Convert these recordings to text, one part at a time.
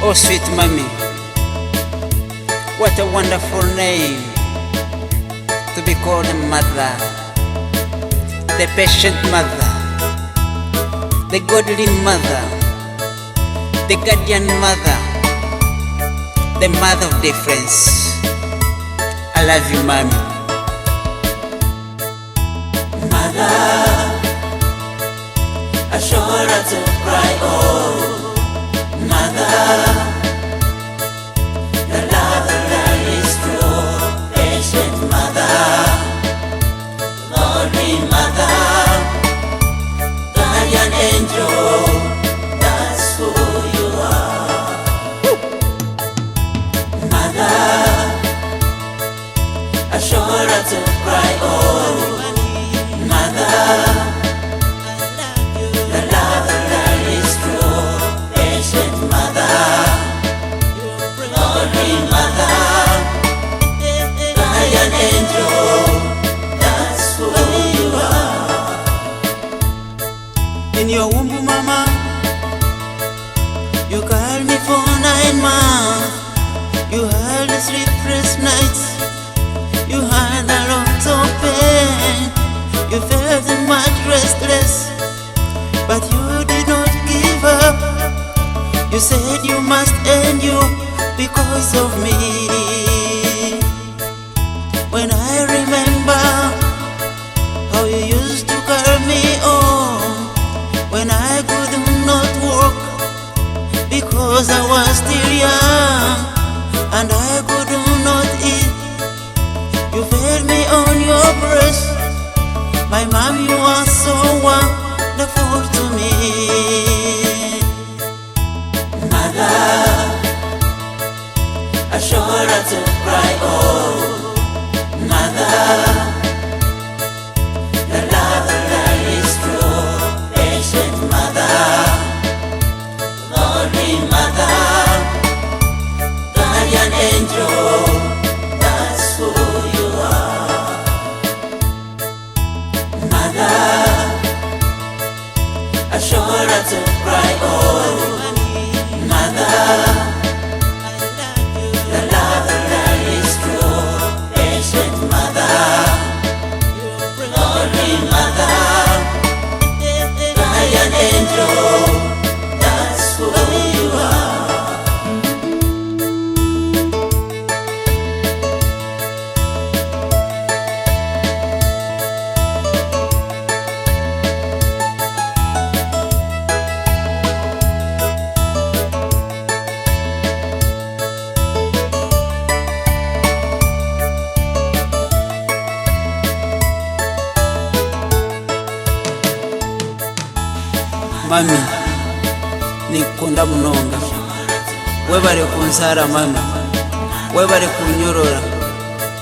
Oh sweet mommy, what a wonderful name to be called a mother, the patient mother, the godly mother, the guardian mother, the mother of difference. I love you, mommy. Mother, I show her to cry, oh mother, the love that is true, patient mother, lovely mother, guardian angel, that's who you are. Mother, I show her to cry, oh mother, in your womb, mama, you carried me for 9 months. You had the sleepless nights, you had a lot of pain, you felt much restless, but you did not give up. You said you must end you because of me. When I remember how you used to carry me on, when I could not walk because I was still young, and I could not eat, you fed me on your breast. My mom, you are so wonderful to me. Mother, I show her to cry, oh mother, the love that is true, patient mother, lovely mother, guardian angel, that's who you are. Mother, I show her to cry, oh mother, the love that is true, patient mother, lovely mother, guardian angel, that's who you are. Mami, nikunda munonga, webale kunsara mami, webale kunyorora,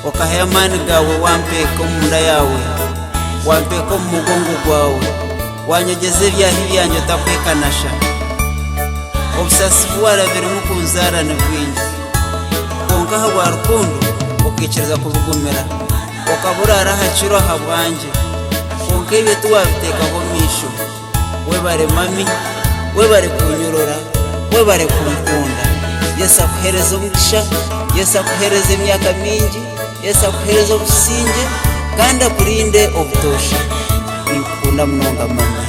okaheya amani gawe wampeka munda yawe, wampeka mumugongo gwawe, wanyogeza ebyahi byanje otakwekanasha. Obusasi bwarabire mukunzara ni bwingi, konka habwa rukundo okikiriza kubugumira, okaburara hakiro aha bwanje, konka ebyo tiwabiteekaho misho. Webale mami, webale kunyorora, webale kunkunda. Yesu akuhereza omugisha, Yesu akuhereza emyaka mingi, Yesu akuhereza obusinge, kandi akurinde obutosha. Nikukunda munonga mama.